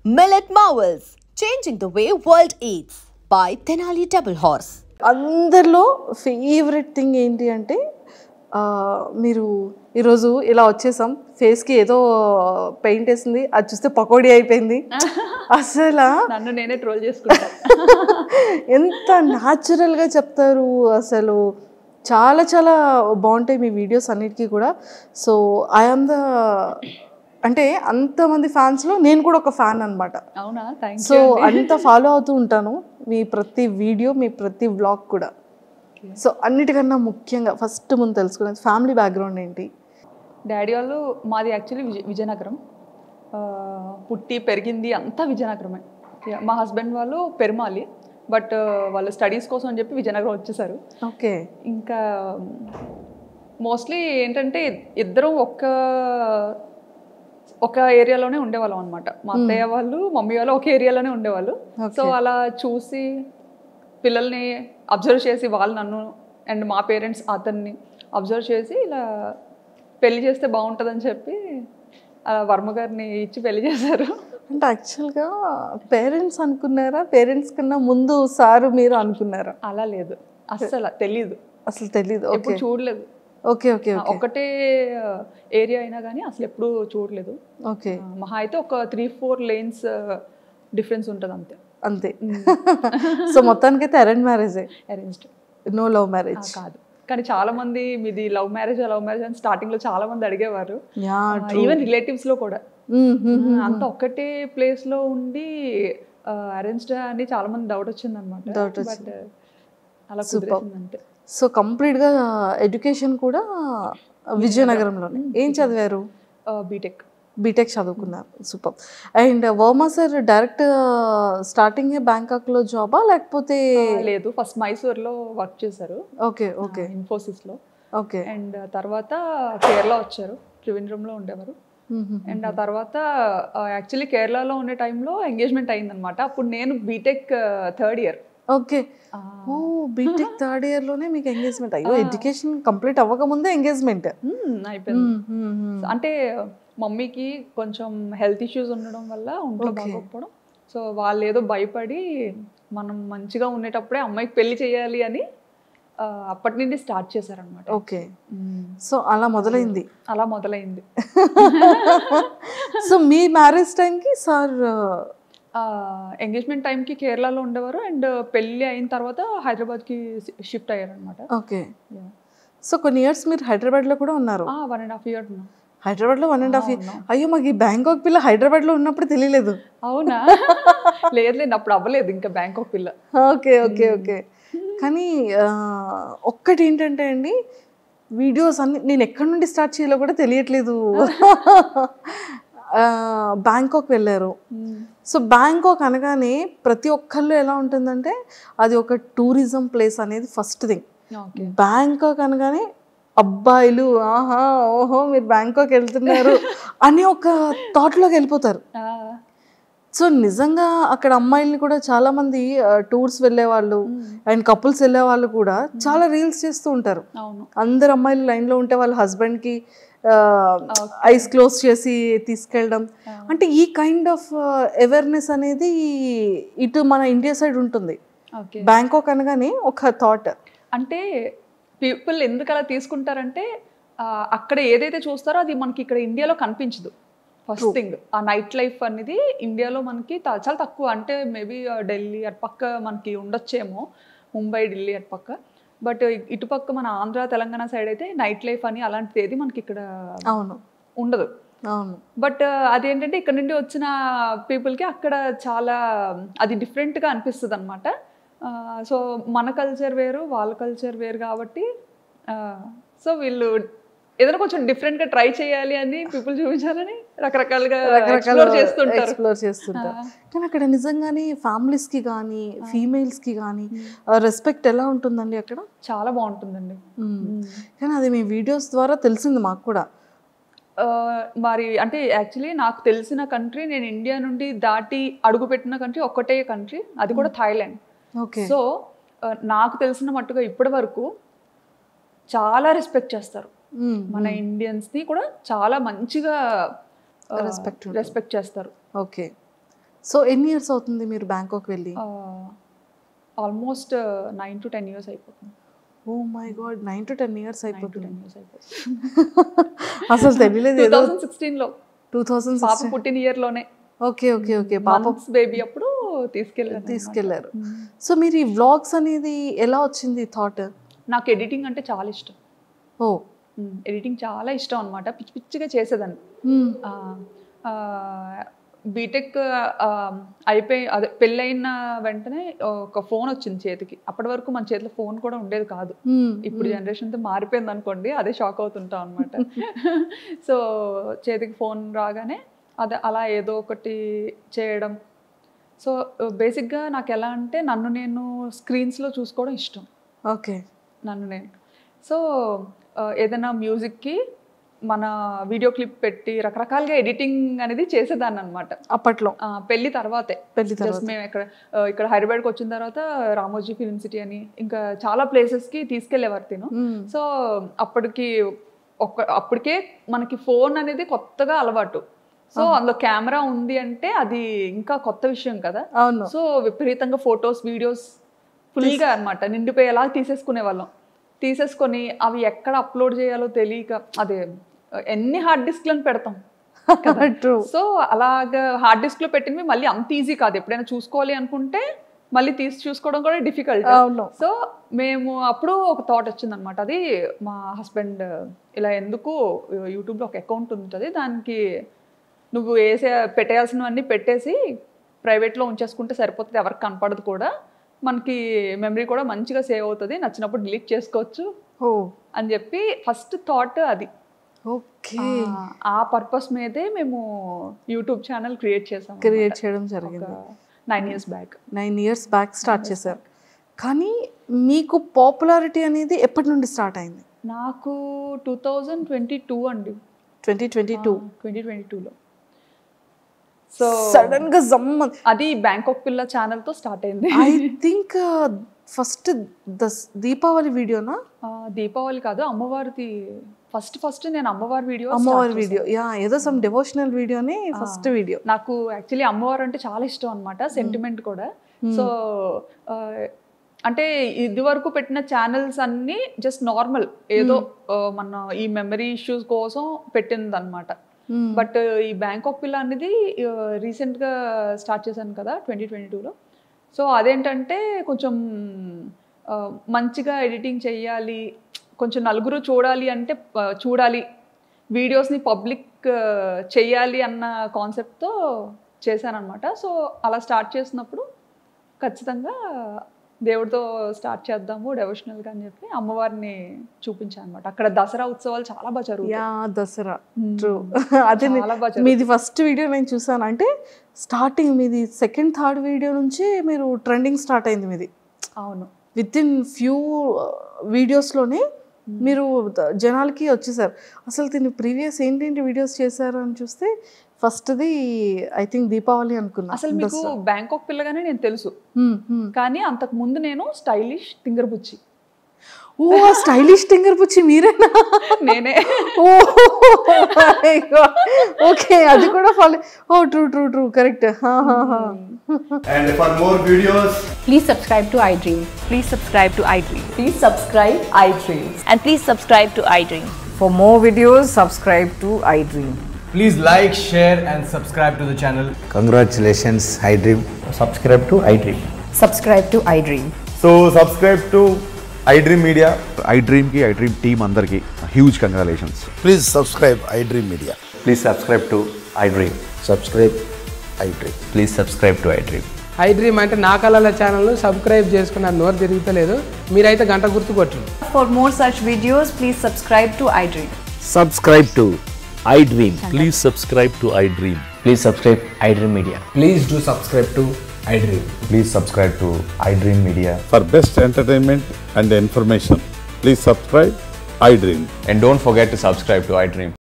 Millet Marvels, changing the way world eats by Tenali Double Horse. అందరిలో favourite thing ఏంటి అంటే మీరు ఈరోజు ఇలా వచ్చేసాం, ఫేస్కి ఏదో పెయింట్ వేసింది, అది చూస్తే పకోడీ అయిపోయింది. అసలు నన్ను నేనే ట్రోల్ చేసుకుంటా. ఎంత న్యాచురల్గా చెప్తారు, అసలు చాలా చాలా బాగుంటాయి మీ వీడియోస్ అన్నిటికీ కూడా. సో ఐఎమ్ ద అంటే అంతమంది ఫ్యాన్స్లో నేను కూడా ఒక ఫ్యాన్ అనమాట. అవునా, థ్యాంక్ యూ. సో అంత ఫాలో అవుతూ ఉంటాను మీ ప్రతి వీడియో, మీ ప్రతి వ్లాగ్ కూడా. సో అన్నిటికన్నా ముఖ్యంగా ఫస్ట్ ముందు తెలుసుకునేది ఫ్యామిలీ బ్యాక్గ్రౌండ్ ఏంటి? డాడీ వాళ్ళు మాది యాక్చువల్లీ విజయనగరం, పుట్టి పెరిగింది అంతా విజయనగరమే. మా హస్బెండ్ వాళ్ళు పెరుమాలి, బట్ వాళ్ళు స్టడీస్ కోసం అని చెప్పి విజయనగరం వచ్చేసారు. ఓకే. ఇంకా మోస్ట్లీ ఏంటంటే ఇద్దరం ఒక ఏరియాలోనే ఉండేవాళ్ళం అనమాట. మా అత్తయ్య వాళ్ళు మమ్మీ వాళ్ళు ఒక ఏరియాలోనే ఉండేవాళ్ళు. సో అలా చూసి పిల్లల్ని అబ్జర్వ్ చేసి వాళ్ళు నన్ను అండ్ మా పేరెంట్స్ అతన్ని అబ్జర్వ్ చేసి ఇలా పెళ్లి చేస్తే బాగుంటుందని చెప్పి వర్మ గారిని ఇచ్చి పెళ్లి చేశారు. అంటే యాక్చువల్గా పేరెంట్స్ అనుకున్నారా, పేరెంట్స్ కన్నా ముందు సారు మీరు అనుకున్నారా? అలా లేదు, అస్సలు తెలీదు, అసలు తెలీదు, ఎప్పుడు చూడలేదు. Okay okay. ఒకటే ఏరియా అయినా కానీ అసలు ఎప్పుడు చూడలేదు. ఓకే. మహా అయితే ఒక 3-4 lanes డిఫరెన్స్ ఉంటుంది అంతే. అంతే. సో మొత్తానికైతే అరేంజ్ మ్యారేజే? అరేంజ్డ్, నో లవ్ మ్యారేజ్ కాదు. కానీ చాలా మంది మీది లవ్ మ్యారేజ్ అని స్టార్టింగ్ లో చాలా మంది అడిగేవారు, ఈవెన్ రిలేటివ్స్ లో కూడా. అంత ఒక్కటే ప్లేస్ లో ఉండి అరేంజ్డ్ అని చాలా మంది డౌట్ వచ్చింది అనమాట. బట్ అలా కుదిరేసింది అంతే. సో కంప్లీట్గా ఎడ్యుకేషన్ కూడా విజయనగరంలోనే. ఏం చదివారు? బీటెక్ చదువుకున్నారు. Super. And Varma sir direct starting బ్యాంకాక్లో జాబా లేకపోతే? లేదు, ఫస్ట్ మైసూర్లో వర్క్ చేశారు. Okay okay. ఇన్ఫోసిస్లో. ఓకే. అండ్ తర్వాత కేరళ వచ్చారు, త్రివేంద్రంలో ఉండేవారు. అండ్ ఆ తర్వాత యాక్చువల్లీ కేరళలో ఉండే టైంలో ఎంగేజ్మెంట్ అయిందనమాట. అప్పుడు నేను బీటెక్ 3rd year. ఓకే. ఓ, బీటెక్ 3rd year లోనే మీకు ఎంగేజ్మెంట్? అయ్యో, ఎడ్యుకేషన్ కంప్లీట్ అవ్వకముందే ఎంగేజ్మెంట్ అయిపోయింది. అంటే మమ్మీకి కొంచెం హెల్త్ ఇష్యూస్ ఉండడం వల్ల ఒంట్లో బాగోకపోవడం, సో వాళ్ళు ఏదో భయపడి మనం మంచిగా ఉండేటప్పుడే అమ్మాయికి పెళ్లి చేయాలి అని అప్పటి నుండి స్టార్ట్ చేశారనమాట. ఓకే. సో అలా మొదలైంది. సో మీ మ్యారేజ్ టైంకి సార్ ఎంగేజ్మెంట్ టైంకి కేరళలో ఉండేవారు, అండ్ పెళ్ళి అయిన తర్వాత హైదరాబాద్కి షిఫ్ట్ అయ్యారనమాట. ఓకే. సో కొన్ని ఇయర్స్ మీరు హైదరాబాద్లో కూడా ఉన్నారు? 1.5 years ఉన్నాం హైదరాబాద్లో. 1.5 years? అయ్యో, మాకు ఈ బ్యాంకాక్ పిల్ల హైదరాబాద్లో ఉన్నప్పుడు తెలియలేదు. అవునా? లేదు, అప్పుడు అవ్వలేదు ఇంకా బ్యాంకాక్ పిల్ల. Okay okay okay. కానీ ఒక్కటి ఏంటంటే అండి, వీడియోస్ అన్ని నేను ఎక్కడి నుండి స్టార్ట్ చేయాలో కూడా తెలియట్లేదు. బ్యాంకాక్ వెళ్ళారు. సో బ్యాంకాక్ అనగానే ప్రతి ఒక్కళ్ళు ఎలా ఉంటుందంటే అది ఒక టూరిజం ప్లేస్ అనేది ఫస్ట్ థింగ్. బ్యాంకాక్ అనగానే అబ్బాయిలు ఆహా ఓహో మీరు బ్యాంకాక్ వెళ్తున్నారు అని ఒక థాట్లోకి వెళ్ళిపోతారు. సో నిజంగా అక్కడ అమ్మాయిల్ని కూడా చాలా మంది టూర్స్ వెళ్ళే వాళ్ళు అండ్ కపుల్స్ వెళ్ళే వాళ్ళు కూడా చాలా రీల్స్ చేస్తూ ఉంటారు. అందరు అమ్మాయిలు లైన్లో ఉంటే వాళ్ళ హస్బెండ్కి ఐస్ క్లోజ్ చేసి తీసుకెళ్ళడం, అంటే ఈ కైండ్ ఆఫ్ అవేర్నెస్ అనేది ఇటు మన ఇండియా సైడ్ ఉంటుంది. బ్యాంకాక్ అనగానే ఒక థాట్. అంటే పీపుల్ ఎందుకు అలా తీసుకుంటారంటే అక్కడ ఏదైతే చూస్తారో అది మనకి ఇక్కడ ఇండియాలో కనిపించదు. ఫస్ట్ థింగ్, ఆ నైట్ లైఫ్ అనేది ఇండియాలో మనకి చాలా తక్కువ. అంటే మేబీ ఢిల్లీ అటుపక్క మనకి ఉండొచ్చేమో, ముంబై ఢిల్లీ అటుపక్క. బట్ ఇటుపక్క మన ఆంధ్ర తెలంగాణ సైడ్ అయితే నైట్ లైఫ్ అని అలాంటిది ఏది మనకి ఇక్కడ ఉండదు. బట్ అదేంటంటే ఇక్కడ నుండి వచ్చిన పీపుల్కి అక్కడ చాలా అది డిఫరెంట్గా అనిపిస్తుంది అనమాట. సో మన కల్చర్ వేరు, వాళ్ళ కల్చర్ వేరు కాబట్టి సో వీళ్ళు ఏదైనా కొంచెం డిఫరెంట్గా ట్రై చేయాలి అని పీపుల్ చూపించాలని రకరకాలుగా ఎక్స్ప్లోర్ చేస్తుంటారు. కానీ అక్కడ నిజంగానే ఫ్యామిలీస్కి కానీ ఫీమేల్స్కి కానీ రెస్పెక్ట్ ఎలా ఉంటుందండి అక్కడ? చాలా బాగుంటుందండి. కానీ అది మీ వీడియోస్ ద్వారా తెలిసింది మాకు కూడా. మరి అంటే యాక్చువల్లీ నాకు తెలిసిన కంట్రీ, నేను ఇండియా నుండి దాటి అడుగుపెట్టిన కంట్రీ ఒక్కటే కంట్రీ, అది కూడా థాయిలాండ్. సో నాకు తెలిసిన మట్టుగా ఇప్పటి వరకు చాలా రెస్పెక్ట్ చేస్తారు. మన ఇండియన్స్ని కూడా చాలా మంచిగా రెస్పెక్ట్ చేస్తారు. ఓకే. సో ఎన్ని ఇయర్స్ అవుతుంది మీరు బ్యాంకాక్ వెళ్ళి? ఆల్మోస్ట్ 9 to 10 years అయిపోతుంది. Oh my god, 9 to 10 years 9 to 10 అయిపోతుంది. years అయిపోతుంది. అసలు తెలియలేదు. 2016లో 2016 పాప పుట్టిన ఇయర్ లోనే, ఓకే ఓకే ఓకే, పాప బేబీ అప్పుడు తీసుకెళ్లారు. సో మీరు ఈ వ్లాగ్స్ అనేది ఎలా వచ్చింది థాట్? నాకు ఎడిటింగ్ అంటే చాలా ఇష్టం. ఓ, ఎడిటింగ్ చాలా ఇష్టం అనమాట. పిచ్చి పిచ్చిగా చేసేదాన్ని. బీటెక్ అయిపోయి అదే పెళ్ళైన వెంటనే ఒక ఫోన్ వచ్చింది చేతికి. అప్పటి వరకు మన చేతిలో ఫోన్ కూడా ఉండేది కాదు. ఇప్పుడు జనరేషన్తో మారిపోయింది అనుకోండి, అదే షాక్ అవుతుంటాం అనమాట. సో చేతికి ఫోన్ రాగానే అదే అలా ఏదో ఒకటి చేయడం. సో బేసిక్గా నాకు ఎలా అంటే నన్ను నేను స్క్రీన్స్లో చూసుకోవడం ఇష్టం. ఓకే, నన్ను నేను. సో ఏదైనా మ్యూజిక్కి మన వీడియో క్లిప్ పెట్టి రకరకాలుగా ఎడిటింగ్ అనేది చేసేదాన్ని అనమాట అప్పట్లో. పెళ్లి తర్వాతే. జస్ట్ మేము ఇక్కడ హైదరాబాద్కి వచ్చిన తర్వాత రామోజీ ఫిల్మ్ సిటీ అని ఇంకా చాలా ప్లేసెస్కి తీసుకెళ్లేవారు తిను. సో అప్పటికే మనకి ఫోన్ అనేది కొత్తగా అలవాటు. సో అందులో కెమెరా ఉంది అంటే అది ఇంకా కొత్త విషయం కదా. సో విపరీతంగా ఫొటోస్ వీడియోస్ ఫుల్గా అనమాట నిండిపోయేలా తీసేసుకునే వాళ్ళం. తీసేసుకొని అవి ఎక్కడ అప్లోడ్ చేయాలో తెలియక అదే ఎన్ని హార్డ్ డిస్క్లను పెడతాం. సో అలాగా హార్డ్ డిస్క్ లో పెట్టినవి మళ్ళీ అంత ఈజీ కాదు. ఎప్పుడైనా చూసుకోవాలి అనుకుంటే మళ్ళీ తీసి చూసుకోవడం కూడా డిఫికల్ట్. సో మేము అప్పుడు ఒక థాట్ వచ్చింది అనమాట. అది మా హస్బెండ్ ఇలా ఎందుకు యూట్యూబ్లో ఒక అకౌంట్ ఉంటుంది, దానికి నువ్వు పెట్టేయాల్సినవన్నీ పెట్టేసి ప్రైవేట్లో ఉంచేసుకుంటే సరిపోతుంది, ఎవరికి కనపడదు కూడా, మనకి మెమరీ కూడా మంచిగా సేవ్ అవుతుంది, నచ్చినప్పుడు డిలీట్ చేసుకోవచ్చు అని చెప్పి ఫస్ట్ థాట్ అది. ఓకే, ఆ పర్పస్ మీదే మేము యూట్యూబ్ ఛానల్ క్రియేట్ చేయడం జరిగింది. 9 years back. 9 years back start చేశారు. కానీ మీకు పాపులారిటీ అనేది ఎప్పటి నుండి స్టార్ట్ అయింది? నాకు 2022 అండి. 2022లో. సో సడన్ గా అది బ్యాంకాక్ పిల్ల ఛానల్ తో స్టార్ట్ అయింది. ఐ థింక్ ఫస్ట్ దీపావళి వీడియోనా? దీపావళి కాదు, అమ్మవారిది. ఫస్ట్ నేను అమ్మవారి వీడియో యా, ఏదో సమ్ డివోషనల్ వీడియోని ఫస్ట్ వీడియో. నాకు యాక్చువల్లీ అమ్మవారు అంటే చాలా ఇష్టం అనమాట, సెంటిమెంట్ కూడా. సో అంటే ఇది వరకు పెట్టిన ఛానల్స్ అన్ని జస్ట్ నార్మల్ ఏదో మన ఈ మెమరీ ఇష్యూస్ కోసం పెట్టింది అనమాట. బట్ ఈ బ్యాంకాక్ పిల్ల అనేది రీసెంట్గా స్టార్ట్ చేశాను కదా 2022లో. సో అదేంటంటే కొంచెం మంచిగా ఎడిటింగ్ చెయ్యాలి, కొంచెం నలుగురు చూడాలి వీడియోస్ని పబ్లిక్ చెయ్యాలి అన్న కాన్సెప్ట్తో చేశానమాట. సో అలా స్టార్ట్ చేసినప్పుడు ఖచ్చితంగా దేవుడితో స్టార్ట్ చేద్దాము డెవోషనల్గా అని చెప్పి అమ్మవారిని చూపించాను అనమాట. అక్కడ దసరా ఉత్సవాలు చాలా బాగా జరుగుతాయి. దసరా ట్రూ. అదే మీది ఫస్ట్ వీడియో నేను చూసాను. అంటే స్టార్టింగ్ మీది సెకండ్ థర్డ్ వీడియో నుంచి మీరు ట్రెండింగ్ స్టార్ట్ అయింది మీది. అవును, విత్ ఇన్ ఫ్యూ వీడియోస్లోనే మీరు జనాలకి వచ్చేసారు. అసలు దీన్ని ప్రీవియస్ ఏంటేంటి వీడియోస్ చేశారు అని చూస్తే ఫస్ట్ది ఐ థింక్ దీపావళి అనుకున్నా. అసలు మీకు బ్యాంకాక్ పిల్లగానే నేను తెలుసు, కానీ అంతకు ముందు నేను స్టైలిష్ తింగర్బుచ్చి. ఓ, స్టైలిష్ తింగర్బుచ్చి మీరేనా? నేనే. ఓకే, అది కూడా follow. Oh true correct. And for more videos, please subscribe to iDream. Please subscribe to iDream. Please subscribe iDream. And please subscribe to iDream. For more videos, subscribe to iDream. please like, share and subscribe to the channel. Congratulations, iDream. Subscribe to iDream. Subscribe to iDream. So subscribe to iDream Media. iDream ki iDream team andarki huge congratulations. Please subscribe iDream Media. Please subscribe to iDream. Subscribe iDream. Please subscribe to iDream. iDream అంటే నా కళల channel subscribe చేసుకున్న నోరు తిరుగుతలేదు, మీరైతే గంట గుర్తు కొట్టండి. For more such videos, please subscribe to iDream. Subscribe to iDream. Please subscribe to iDream. Please subscribe iDream Media. Please do subscribe to iDream. Please subscribe to iDream Media. For best entertainment and information, please subscribe iDream. And don't forget to subscribe to iDream.